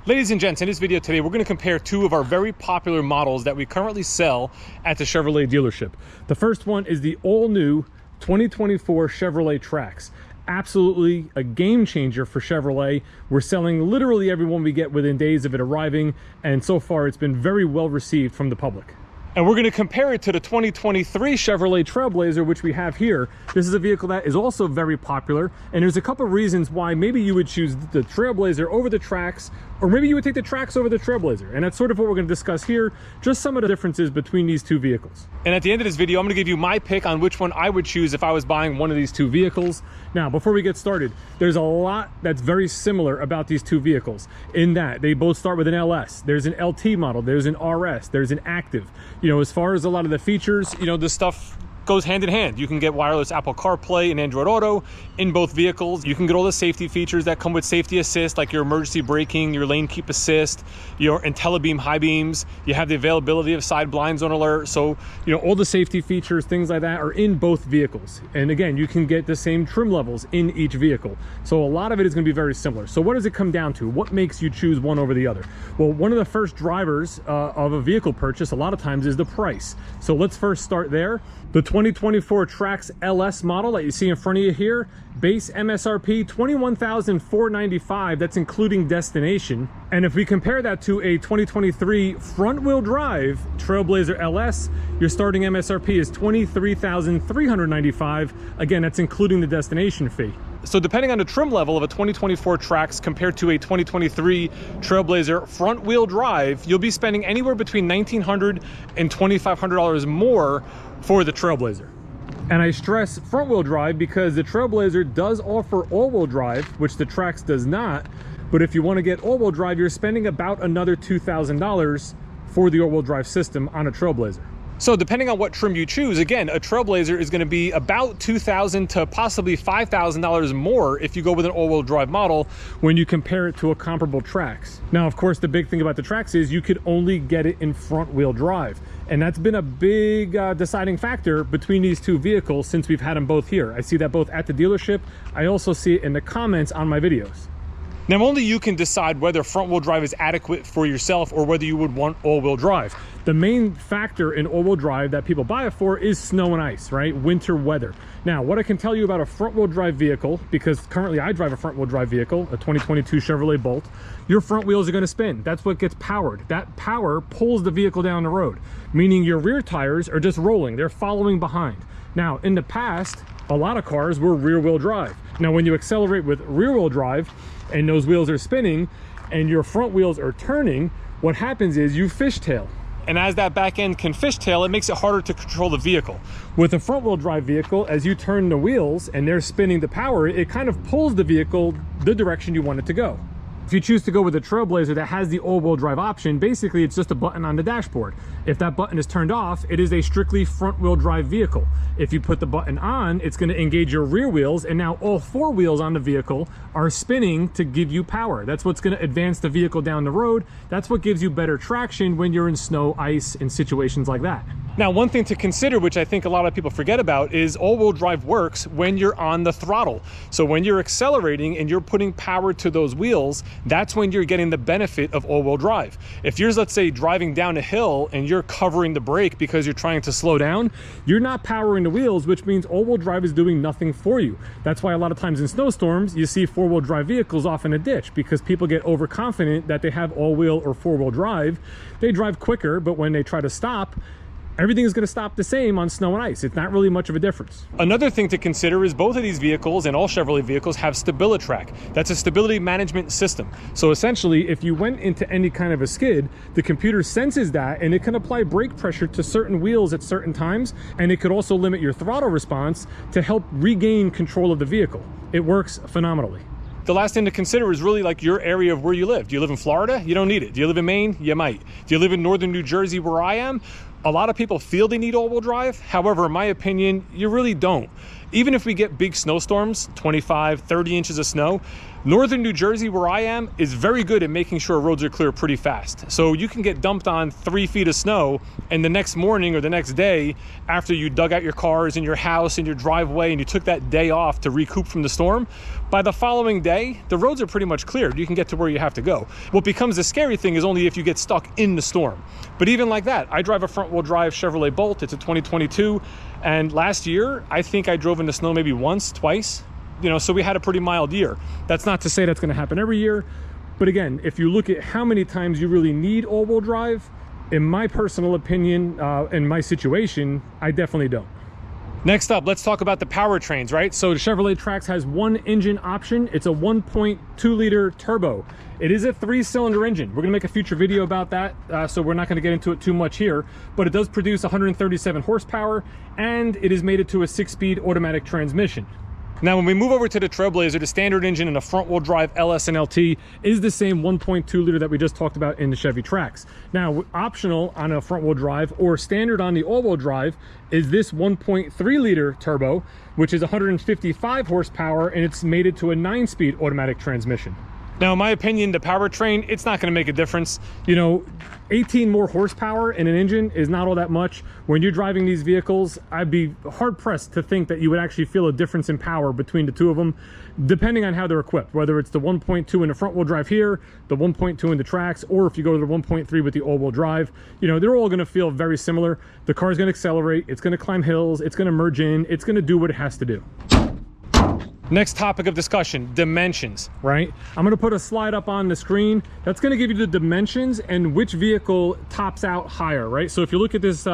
Ladies and gents, in this video today, we're going to compare two of our very popular models that we currently sell at the Chevrolet dealership. The first one is the all-new 2024 Chevrolet Trax. Absolutely a game changer for Chevrolet. We're selling literally every one we get within days of it arriving, and so far it's been very well received from the public. And we're going to compare it to the 2023 Chevrolet Trailblazer, which we have here. This is a vehicle that is also very popular, and there's a couple of reasons why maybe you would choose the Trailblazer over the Trax, or maybe you would take the Trax over the Trailblazer. And that's sort of what we're going to discuss here, just some of the differences between these two vehicles. And at the end of this video, I'm going to give you my pick on which one I would choose if I was buying one of these two vehicles. Now, before we get started, there's a lot that's very similar about these two vehicles in that they both start with an LS. There's an LT model, there's an RS, there's an Active. You know, as far as a lot of the features, you know, this stuff goes hand in hand. You can get wireless Apple CarPlay and Android Auto in both vehicles. You can get all the safety features that come with safety assist, like your emergency braking, your lane keep assist, your IntelliBeam high beams. You have the availability of side blind zone alert. So, you know, all the safety features, things like that are in both vehicles. And again, you can get the same trim levels in each vehicle. So a lot of it is going to be very similar. So what does it come down to? What makes you choose one over the other? Well, one of the first drivers of a vehicle purchase a lot of times is the price. So let's first start there. The 2024 Trax LS model that you see in front of you here, base MSRP $21,495. That's including destination. And if we compare that to a 2023 front-wheel drive Trailblazer LS, your starting MSRP is $23,395. Again, that's including the destination fee. So depending on the trim level of a 2024 Trax compared to a 2023 Trailblazer front-wheel drive, you'll be spending anywhere between $1,900 and $2,500 more for the Trailblazer. And I stress front-wheel drive because the Trailblazer does offer all-wheel drive, which the Trax does not. But if you want to get all-wheel drive, you're spending about another $2,000 for the all-wheel drive system on a Trailblazer. So depending on what trim you choose, again, a Trailblazer is going to be about $2,000 to possibly $5,000 more if you go with an all-wheel drive model when you compare it to a comparable Trax. Now, of course, the big thing about the Trax is you could only get it in front-wheel drive. And that's been a big deciding factor between these two vehicles since we've had them both here. I see that both at the dealership. I also see it in the comments on my videos. Now, only you can decide whether front-wheel drive is adequate for yourself or whether you would want all-wheel drive. The main factor in all-wheel drive that people buy it for is snow and ice, right? Winter weather. Now, what I can tell you about a front-wheel drive vehicle, because currently I drive a front-wheel drive vehicle, a 2022 Chevrolet Bolt, your front wheels are going to spin. That's what gets powered. That power pulls the vehicle down the road, meaning your rear tires are just rolling. They're following behind. Now, in the past, a lot of cars were rear-wheel drive. Now, when you accelerate with rear-wheel drive and those wheels are spinning and your front wheels are turning, what happens is you fishtail. And as that back end can fishtail, it makes it harder to control the vehicle. With a front wheel drive vehicle, as you turn the wheels and they're spinning the power, it kind of pulls the vehicle the direction you want it to go. If you choose to go with a Trailblazer that has the all-wheel drive option, basically it's just a button on the dashboard. If that button is turned off, it is a strictly front-wheel drive vehicle. If you put the button on, it's going to engage your rear wheels, and now all four wheels on the vehicle are spinning to give you power. That's what's going to advance the vehicle down the road. That's what gives you better traction when you're in snow, ice, and situations like that. Now, one thing to consider, which I think a lot of people forget about, is all-wheel drive works when you're on the throttle. So when you're accelerating and you're putting power to those wheels, that's when you're getting the benefit of all-wheel drive. If you're, let's say, driving down a hill and you're covering the brake because you're trying to slow down, you're not powering the wheels, which means all-wheel drive is doing nothing for you. That's why a lot of times in snowstorms, you see four-wheel drive vehicles off in a ditch because people get overconfident that they have all-wheel or four-wheel drive. They drive quicker, but when they try to stop, everything is going to stop the same on snow and ice. It's not really much of a difference. Another thing to consider is both of these vehicles and all Chevrolet vehicles have StabiliTrak. That's a stability management system. So essentially, if you went into any kind of a skid, the computer senses that and it can apply brake pressure to certain wheels at certain times, and it could also limit your throttle response to help regain control of the vehicle. It works phenomenally. The last thing to consider is really like your area of where you live. Do you live in Florida? You don't need it. Do you live in Maine? You might. Do you live in northern New Jersey where I am? A lot of people feel they need all-wheel drive. However, in my opinion, you really don't. Even if we get big snowstorms, 25, 30 inches of snow, Northern New Jersey, where I am, is very good at making sure roads are clear pretty fast. So you can get dumped on 3 feet of snow, and the next morning or the next day, after you dug out your cars in your house and your driveway and you took that day off to recoup from the storm, by the following day, the roads are pretty much cleared. You can get to where you have to go. What becomes the scary thing is only if you get stuck in the storm. But even like that, I drive a front-wheel drive Chevrolet Bolt. It's a 2022, and last year, I think I drove in the snow maybe once, twice. You know, so we had a pretty mild year. That's not to say that's going to happen every year, but again, if you look at how many times you really need all-wheel drive, in my personal opinion, in my situation, I definitely don't. Next up, let's talk about the powertrains, right? So the Chevrolet Trax has one engine option. It's a 1.2 liter turbo. It is a 3-cylinder engine. We're gonna make a future video about that, so we're not gonna get into it too much here, but it does produce 137 horsepower, and it is mated to a 6-speed automatic transmission. Now, when we move over to the Trailblazer, the standard engine in a front-wheel drive LS and LT is the same 1.2 liter that we just talked about in the Chevy Trax. Now, optional on a front-wheel drive or standard on the all-wheel drive is this 1.3 liter turbo, which is 155 horsepower, and it's mated to a 9-speed automatic transmission. Now, in my opinion, the powertrain, it's not going to make a difference. You know, 18 more horsepower in an engine is not all that much. When you're driving these vehicles, I'd be hard-pressed to think that you would actually feel a difference in power between the two of them, depending on how they're equipped, whether it's the 1.2 in the front-wheel drive here, the 1.2 in the Trax, or if you go to the 1.3 with the all-wheel drive. You know, they're all going to feel very similar. The car's going to accelerate, it's going to climb hills, it's going to merge in, it's going to do what it has to do. Next topic of discussion, dimensions, right? I'm gonna put a slide up on the screen. That's gonna give you the dimensions and which vehicle tops out higher, right? So if you look at this,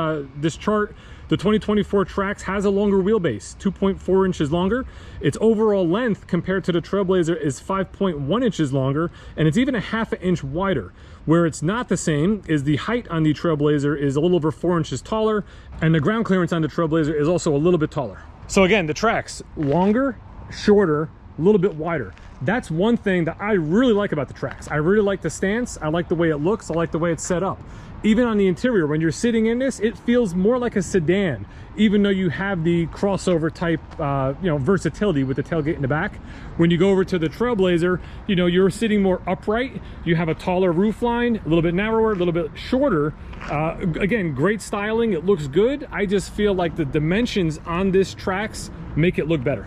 this chart, the 2024 Trax has a longer wheelbase, 2.4 inches longer. Its overall length compared to the Trailblazer is 5.1 inches longer, and it's even a ½ inch wider. Where it's not the same is the height on the Trailblazer is a little over 4 inches taller, and the ground clearance on the Trailblazer is also a little bit taller. So again, the Trax, longer, shorter, a little bit wider. That's one thing that I really like about the Trax. I really like the stance. I like the way it looks. I like the way it's set up. Even on the interior, when you're sitting in this, it feels more like a sedan, even though you have the crossover type, you know, versatility with the tailgate in the back. When you go over to the Trailblazer, you know, you're sitting more upright. You have a taller roof line, a little bit narrower, a little bit shorter. Again, great styling. It looks good. I just feel like the dimensions on this Trax make it look better.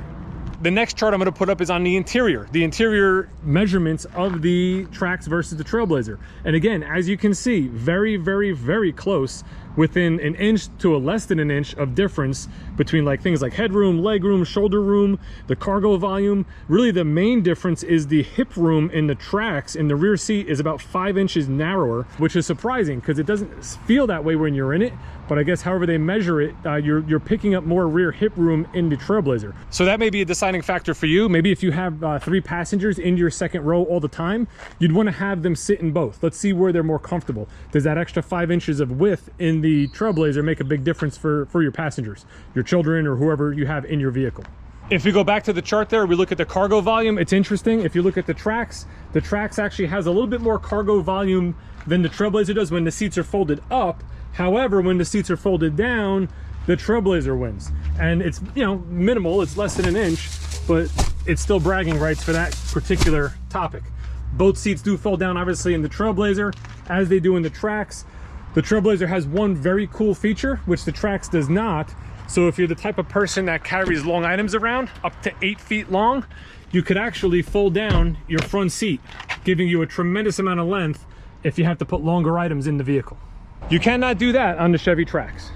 The next chart I'm going to put up is on the interior measurements of the Trax versus the Trailblazer. And again, as you can see, very, very, very close, within an inch to a less than an inch of difference between like things like headroom, legroom, shoulder room, the cargo volume. Really, the main difference is the hip room in the Trax in the rear seat is about 5 inches narrower, which is surprising because it doesn't feel that way when you're in it. But I guess however they measure it, you're picking up more rear hip room in the Trailblazer. So that may be a deciding factor for you. Maybe if you have 3 passengers in your second row all the time, you'd want to have them sit in both. Let's see where they're more comfortable. Does that extra 5 inches of width in the Trailblazer make a big difference for your passengers, your children, or whoever you have in your vehicle? If we go back to the chart there, we look at the cargo volume, it's interesting. If you look at the Trax actually has a little bit more cargo volume than the Trailblazer does when the seats are folded up. However, when the seats are folded down, the Trailblazer wins. And it's, you know, minimal, it's less than an inch, but it's still bragging rights for that particular topic. Both seats do fold down, obviously, in the Trailblazer, as they do in the Trax. The Trailblazer has one very cool feature, which the Trax does not. So if you're the type of person that carries long items around, up to 8 feet long, you could actually fold down your front seat, giving you a tremendous amount of length if you have to put longer items in the vehicle. You cannot do that on the Chevy Trax.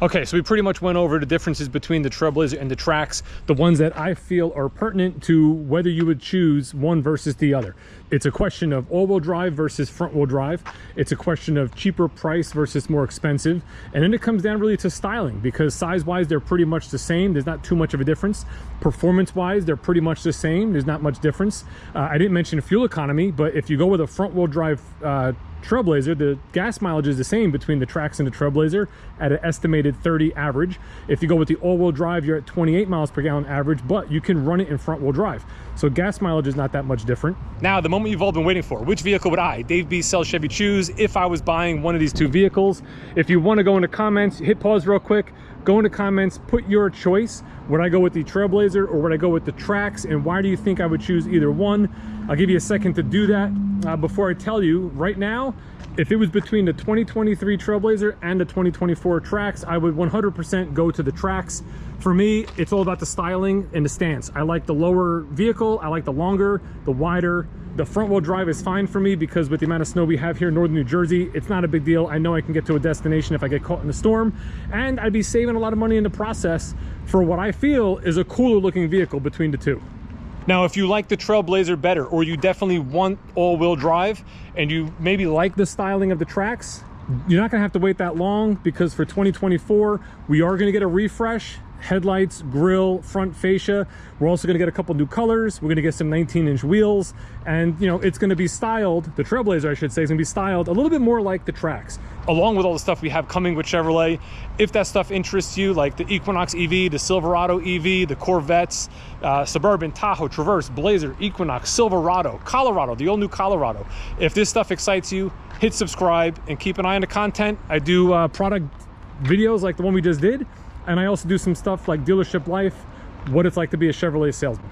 Okay, so we pretty much went over the differences between the Trailblazer and the Trax, the ones that I feel are pertinent to whether you would choose one versus the other. It's a question of all-wheel drive versus front-wheel drive. It's a question of cheaper price versus more expensive. And then it comes down really to styling, because size-wise, they're pretty much the same. There's not too much of a difference. Performance-wise, they're pretty much the same. There's not much difference. I didn't mention fuel economy, but if you go with a front-wheel drive Trailblazer, the gas mileage is the same between the Trax and the Trailblazer at an estimated 30 average. If you go with the all-wheel drive, you're at 28 miles per gallon average, but you can run it in front-wheel drive. So gas mileage is not that much different. Now, the moment you've all been waiting for, which vehicle would I, Dave B, Sell Chevy, choose if I was buying one of these two vehicles? If you want to go into comments, hit pause real quick, Go in the comments, put your choice. Would I go with the Trailblazer or would I go with the Trax, and why do you think I would choose either one? I'll give you a second to do that. Before I tell you, right now, if it was between the 2023 Trailblazer and the 2024 Trax, I would 100% go to the Trax. For me, it's all about the styling and the stance. I like the lower vehicle, I like the longer, the wider. The front wheel drive is fine for me because with the amount of snow we have here in northern New Jersey, it's not a big deal. I know I can get to a destination if I get caught in a storm, and I'd be saving a lot of money in the process for what I feel is a cooler looking vehicle between the two. Now, if you like the Trailblazer better, or you definitely want all-wheel drive, and you maybe like the styling of the Trax, you're not gonna have to wait that long, because for 2024, we are gonna get a refresh. Headlights, grille, front fascia. We're also gonna get a couple new colors. We're gonna get some 19-inch wheels, and you know, it's gonna be styled, the Trailblazer I should say, is gonna be styled a little bit more like the Trax, along with all the stuff we have coming with Chevrolet. If that stuff interests you, like the Equinox EV, the Silverado EV, the Corvettes, Suburban, Tahoe, Traverse, Blazer, Equinox, Silverado, Colorado, the all new Colorado. If this stuff excites you, hit subscribe and keep an eye on the content. I do product videos like the one we just did, and I also do some stuff like dealership life, what it's like to be a Chevrolet salesman.